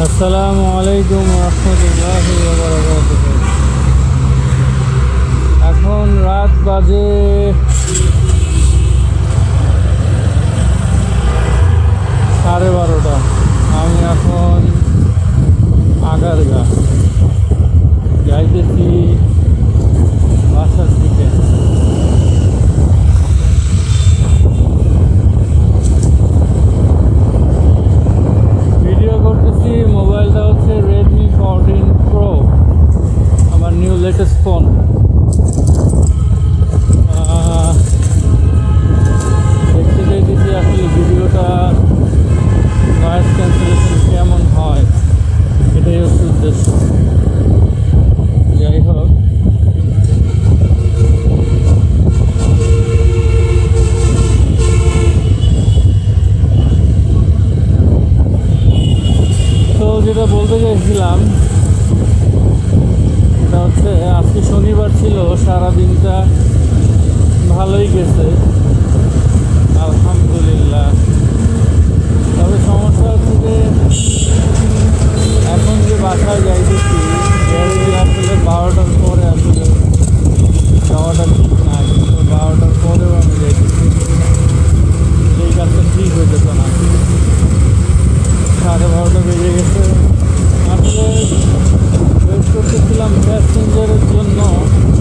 আসসালামু আলাইকুম রহমতুল্লাহি ওয়া বারাকাতুহু। এখন রাত বাজে 12:30। আমি এখন আগারগা যাইতেছি বাসার দিকে। ভিডিও করতেছি, মোবাইলটা হচ্ছে Redmi 14 Pro, আমার নিউ লেটেস্ট ফোন। দেখতে চাইতেছি আসলে ভিডিওটা নয়েজ ক্যান্সেলেশন কেমন হয়, এটাই হচ্ছে উদ্দেশ্য। যাই হোক, তো যেটা বলতে চাইছিলাম এটা হচ্ছে আজকে শনিবার ছিল, সারাদিনটা ভালোই গেছে আলহামদুলিল্লাহ। তবে সমস্যা হচ্ছে যে এখন যে বাসায় যাইতেছি আসলে 12টার পরে আসলে যাওয়াটা ঠিক না, কিন্তু 12টার পরেও আমি যাইতেছি, সেই কাজটা ঠিক হইতেছে না। 12:30 বেজে গেছে। আসলে ওয়েট করতেছিলাম প্যাসেঞ্জারের জন্য,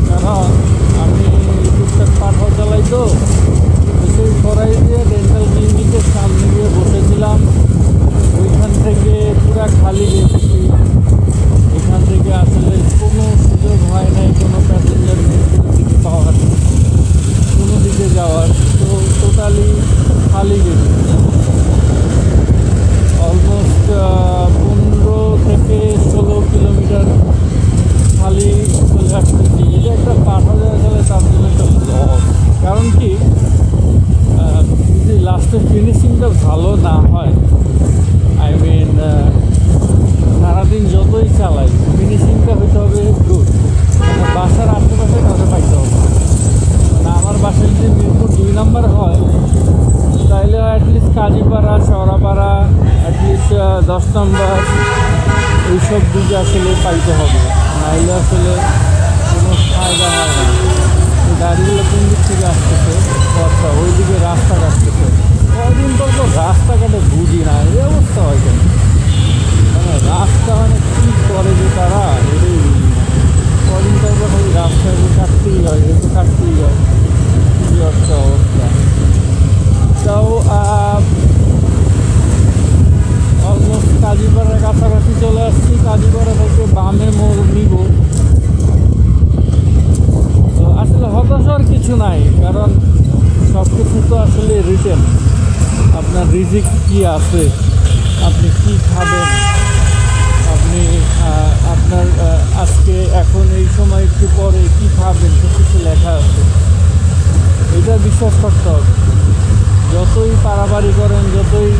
কারণ আমি টুকটাক পাঠাও চালাই, তো সেই করাই দিয়ে ডেন্টাল ক্লিনিকের সামনে গিয়ে বসেছিলাম। ওইখান থেকে পুরা খালি গেছি। এখান থেকে আসলে কোনো সুযোগ হয় নাই কোনো প্যাসেঞ্জার দিকে পাওয়ার, কোনো দিকে যাওয়ার, তো টোটালি খালি গেছি। অলমোস্ট 15 থেকে 16 কিলোমিটার খালি চলে আসতেছি। এটা একটা পাঠা দেওয়া গেলে তার জন্য একটা লস। কারণ কি, যদি লাস্টের ফিনিশিংটা ভালো না হয়, আই মিন সারাদিন যতই চালাই ফিনিশিংটা হইতে হবে গুড, মানে বাসার আশেপাশে কাছে পাইতে হবে। মানে আমার বাসায় যদি মিরপুর 2 নম্বর হয়, তাইলে অ্যাটলিস্ট কাজীপাড়া, শহরাপাড়া, অ্যাটলিস্ট 10 নম্বর, এইসব দিকে আসলে পাইতে হবে, নাইলে আসলে কোনো ফায়দা হয় না। গাড়িগুলো কোন দিক থেকে আসতেছে, আচ্ছা ওইদিকে রাস্তা কাটতেছে। কয়দিন পর তো রাস্তাঘাটে বুঝি না, এই অবস্থা হয় কেন, মানে রাস্তা মানে কী করে যে তারা, এটাই বুঝি না। কদিন পর পর ওই রাস্তায় কাটতেই হয়, এগুলো কাটতেই হয়, কী একটা অবস্থা। তাও অলমোস্ট কাজীপাড়ার কাছাকাছি চলে আসছি। কাজীপাড়া থেকে বামে মোড় নিব। তো আসলে হতাশার কিছু নাই, কারণ সব কিছু তো আসলে রিটেন। আপনার রিজিক কী আছে, আপনি কি খাবেন, আপনি আপনার আজকে এখন এই সময় একটু পরে কী খাবেন, সব কিছু লেখা আছে। এটা বিশ্বাস করতে হবে। যতই পারাবাড়ি করেন, যতই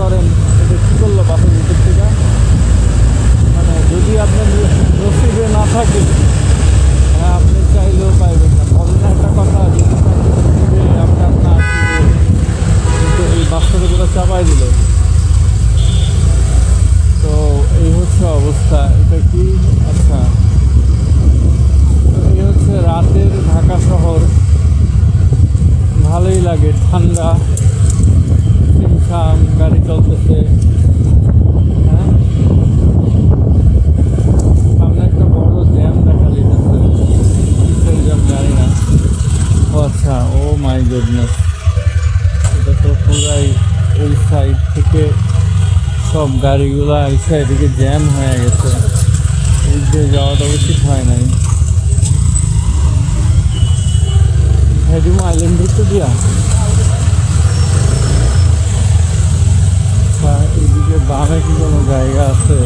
করেন, এটা কী করলো বাসের ভিতর থেকে, মানে যদি আপনার নসিবে না থাকে, আপনি চাইলেও পাইবেন না। বলেন না একটা কথা, যদি নসিবে আপনার না আসবে, কিন্তু এই বাচ্চাদের করে চাপাই দিল। তো এই হচ্ছে অবস্থা। এটা কি, আচ্ছা এই হচ্ছে রাতের ঢাকা শহর। ভালোই লাগে, ঠান্ডা, ছিমছাম, গাড়ি চলতেছে। হ্যাঁ, সামনে একটা বড় জ্যাম দেখা দিতেছে, কিসের জ্যাম জানি না। ও আচ্ছা, ও মাই গুডনেস, এটা তো পুরাই এই সাইড থেকে সব গাড়িগুলো আইসা এদিকে জ্যাম হয়ে গেছে। এই যে যাওয়াটা উচিত হয় নাই। হেডিম আইল্যান্ড ঘুরতে দিয়া, এদিকে বামে কি কোনো জায়গা আছে?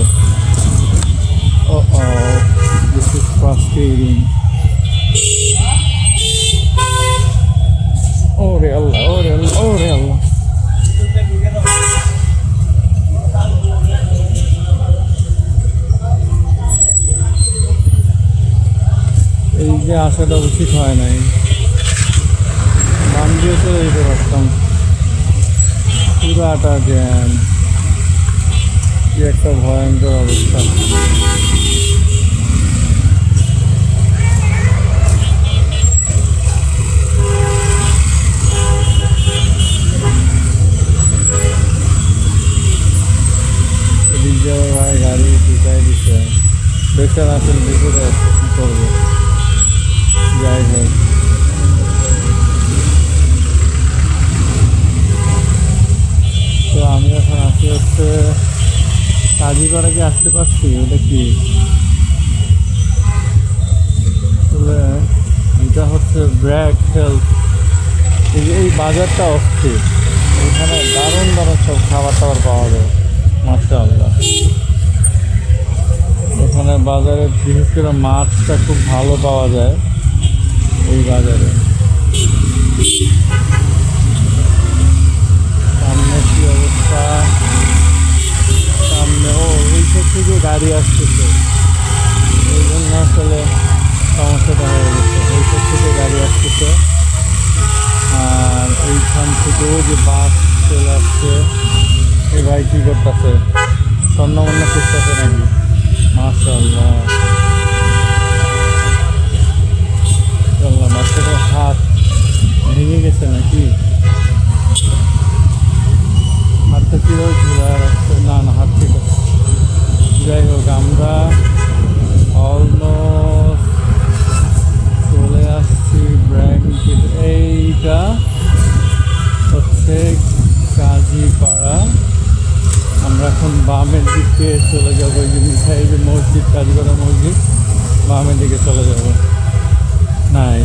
ও দিস ইজ ফ্রাস্ট্রেটিং। ওরে আল্লাহ, ওরে আল্লাহ, ওরে আল্লাহ। এই যে আসাটা উচিত হয় নাই, বাম দিয়ে চলে যেতে পারতাম। পুরাটা জ্যাম, কি একটা একটা ভয়ঙ্কর অবস্থা। ভাই গাড়ি ঢুকাই দিচ্ছে, বেকার আসলে ভিতরে আছে, কি করবো। যাই হোক, তো আমি এখন আসি হচ্ছে কাজীপাড়া। কি আসতে পারছি? ওটা কি আসলে? এটা হচ্ছে ব্র্যাক হেলথ। এই বাজারটা অস্থির, এখানে দারুণ দারুণ সব খাবার টাবার পাওয়া যায় মাশাআল্লাহ। এখানে বাজারে বিশেষ করে মাছটা খুব ভালো পাওয়া যায় এই বাজারে। সামনে কি অবস্থা? সামনে ওই সব থেকে গাড়ি আসতেছে, এই জন্য আসলে সমস্যাটা হয়ে গেছে। ওই সব থেকে গাড়ি আসতেছে, আর এইখান থেকেও যে বাস চলে আসছে। এই ভাই কী করতেছে? স্বর্ণমন্য করতেছে নাকি? মাশাআল্লাহ, বাচ্চাটার হাত ভেঙে গেছে নাকি? হাতটা কীভাবে ঝুলায় রাখছে? না না, হাত ঠিক আছে। যাই হোক, আমরা অলমোস্ট চলে আসছি ব্র্যাকেট। এইটা হচ্ছে কাজীপাড়া। আমরা এখন বামের দিকে চলে যাবো। এই যে মিঠাই যে মসজিদ, কাজীপাড়া মসজিদ, বামের দিকে চলে যাব। নাই,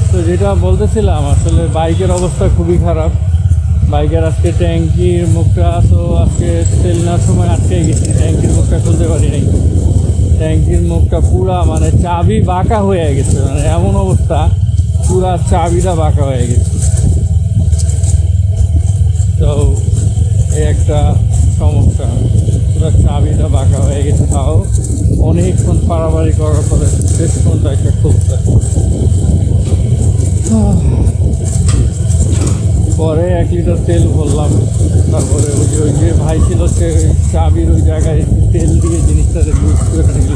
তো যেটা বলতেছিলাম, আসলে বাইকের অবস্থা খুবই খারাপ। বাইকের আজকে ট্যাঙ্কির মুখটা, তো আজকে তেল নেওয়ার সময় আটকে গেছি, ট্যাঙ্কির মুখটা খুলতে পারি নাই। ট্যাঙ্কির মুখটা পুরা মানে চাবি বাঁকা হয়ে গেছে, মানে এমন অবস্থা, পুরা চাবিটা বাঁকা হয়ে গেছে। তো এই একটা সমস্যা, পুরো চাবিটা বাঁকা হয়ে গেছে। তাও অনেকক্ষণ পাড়াবাড়ি করার পরে শেষ পর্যন্ত একটা খুলছে। পরে 1 লিটার তেল ভরলাম। তারপরে ওই যে ভাই ছিল, সে ওই চাবির ওই জায়গায় তেল দিয়ে জিনিসটাকে ইউজ করে নিল।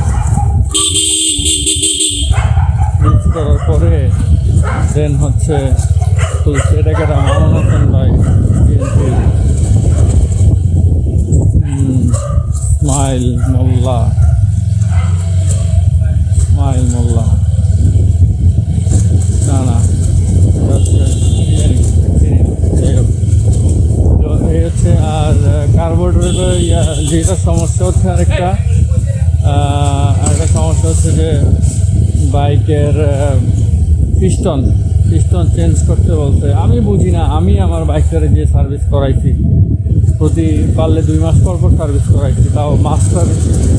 ইউজ করার পরে দেন হচ্ছে তুলছে। এটাকে একটা মামুন হাসান ভাই, স্মাইল মোল্লা, স্মাইল মোল্লা, না না, এই হচ্ছে। আর কার্বোরেটর যেটা সমস্যা হচ্ছে, আরেকটা সমস্যা হচ্ছে যে বাইকের পিস্টন চেঞ্জ করতে বলছে। আমি বুঝি না, আমি আমার বাইকটারে যে সার্ভিস করাইছি, প্রতি পারলে 2 মাস পর সার্ভিস করাইছি, তাও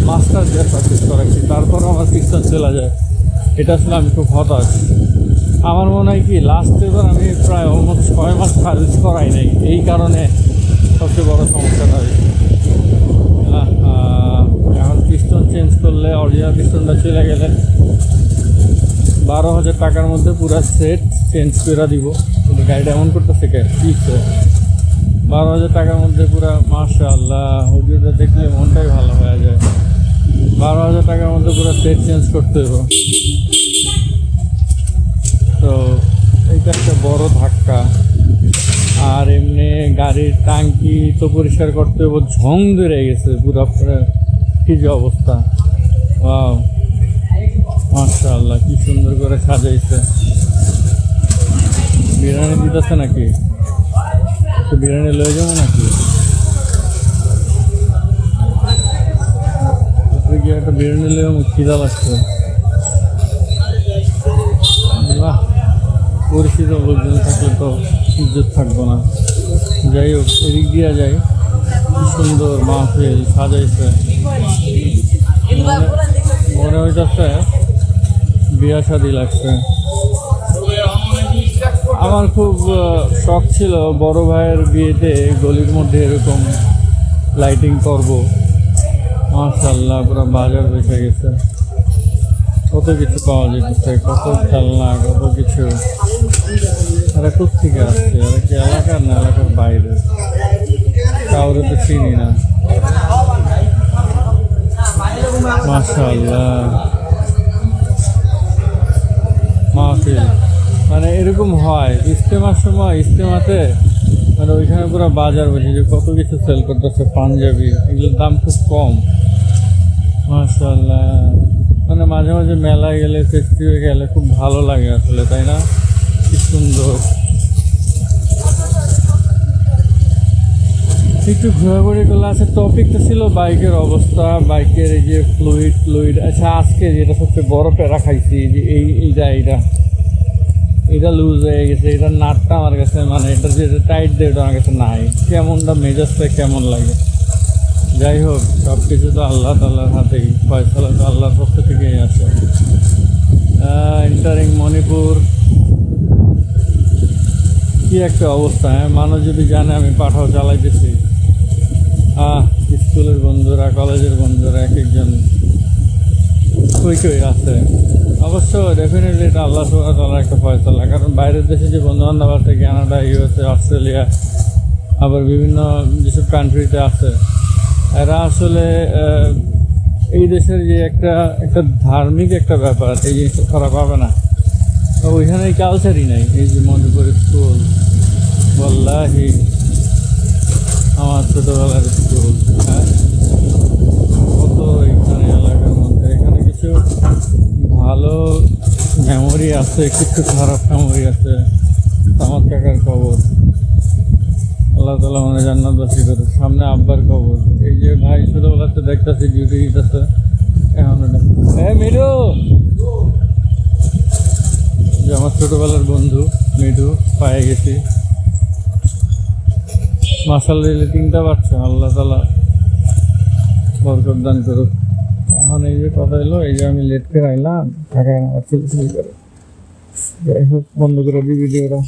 মাস্টার যে সার্ভিস করাইছি, তারপর আমার পিস্টন চলে যায়। এটা আসলে আমি খুব হতাশ। আমার মনে হয় কি, লাস্ট এবার আমি প্রায় অলমোস্ট 6 মাস সার্ভিস করাই নাই, এই কারণে সবচেয়ে বড় সমস্যাটা হয়েছে। এখন পিস্টন চেঞ্জ করলে, অরিজিনাল পিস্টনটা চলে গেলে 12,000 টাকার মধ্যে পুরো সেট চেঞ্জ করে দিব। কিন্তু গাড়িটা এমন করতেছে কে, 12,000 টাকার মধ্যে পুরো মাশাআল্লাহ, হুজুরটা দেখলে মনটাই ভালো হয়ে যায়। 12,000 টাকার মধ্যে পুরো সেট চেঞ্জ করতে হবে। তো এইটা একটা বড় ধাক্কা। আর এমনি গাড়ির ট্যাঙ্কি তো পরিষ্কার করতে হবে, ঝং ধরে গেছে পুরো, কি যে অবস্থা। ওয়াও, মাশাআল্লাহ, কি সুন্দর করে সাজাইছে। বিরিয়ানি দিতেছে নাকি? তো বিরিয়ানি লয়ে যাবো নাকি? গিয়ে একটা বিরিয়ানি লয়ে খিদা লাগছে। বাহ, পরিচিত লোকজন থাকলে তো ইজ্জত থাকবো না। যাই হোক, এদিক দিয়ে যাই। কি সুন্দর মাহফিল সাজাইছে, মনে হইতেছে বিয়া শাদী লাগছে। আমার খুব শখ ছিল বড় ভাইয়ের বিয়েতে গলির মধ্যে এরকম লাইটিং করব। মাশাআল্লাহ, পুরো বাজার বেসে গেছে, কত কিছু পাওয়া যেতেছে, কত খেলনা, কত কিছু। এরা কোথেকে আসছে? এরা কি এলাকার না এলাকার বাইরে? কাউরে তো চিনি না। মাশাআল্লাহ মাহফিল মানে এরকম হয় ইজতেমার সময়। ইজতেমাতে মানে ওইখানে পুরো বাজার বসে যে কত কিছু সেল করতেছে, পাঞ্জাবি, এগুলোর দাম খুব কম। মাশাআল্লাহ মানে মাঝে মাঝে মেলায় গেলে, ফেস্টিভ্যালে গেলে খুব ভালো লাগে আসলে, তাই না? কি সুন্দর। একটু ঘোরাঘুরি করলে আছে। টপিকটা ছিল বাইকের অবস্থা, বাইকের এই যে ফ্লুইড। আচ্ছা আজকে যেটা সবচেয়ে বড় প্যারা খাইছি যে এইটা লুজ হয়ে গেছে, এটার নাটটা আমার কাছে মানে এটা যে টাইট দিয়ে ওটা আমার কাছে নাই। কেমনটা মেজাজটা কেমন লাগে। যাই হোক সব কিছু তো আল্লাহ তাআলার হাতেই, ফয়সালা তো আল্লাহর পক্ষ থেকেই আছে। এন্টারিং মণিপুর, কি একটা অবস্থা। মানুষ যদি জানে আমি পাঠাও চালাইতেছি। স্কুলের বন্ধুরা, কলেজের বন্ধুরা এক একজন কই আছে। অবশ্য ডেফিনেটলি এটা আল্লাহ সুবহানাহু ওয়া তাআলার একটা ফয়সালা। কারণ বাইরের দেশে যে বন্ধু বান্ধব আছে, কানাডা, ইউএসএ, অস্ট্রেলিয়া, আবার বিভিন্ন যেসব কান্ট্রিতে আছে, এরা আসলে এই দেশের যে একটা ধার্মিক একটা ব্যাপার, এই জিনিসটা খারাপ হবে না। ওইখানে কালচারই নাই। এই যে মণিপুর স্কুল, ওয়াল্লাহি আমার ছোটবেলার স্কুল, হ্যাঁ কত এখানে এলাকার মধ্যে। এখানে কিছু ভালো মেমোরি আছে, কিছু খারাপ মেমোরি আছে। আমার কাকার কবর, আল্লাহ তাআলা মানে জান্নাতবাসী করে। সামনে আব্বার কবর। এই যে ভাই ছোটবেলাতে দেখতেছি ডিউটি দিতেছে এখন। মিঠু, যে আমার ছোটবেলার বন্ধু মিঠু, পায়ে গেছি। মাশাআল্লাহ 3টা বাচ্চা, আল্লাহ তাআলা বরকত দান করুক। এখন এই যে কথা এলো, এই যে আমি লেট করে আইলাম, ঢাকায় আমার ছেলে করে। যাই হোক বন্ধ করে দিই ভিডিওটা।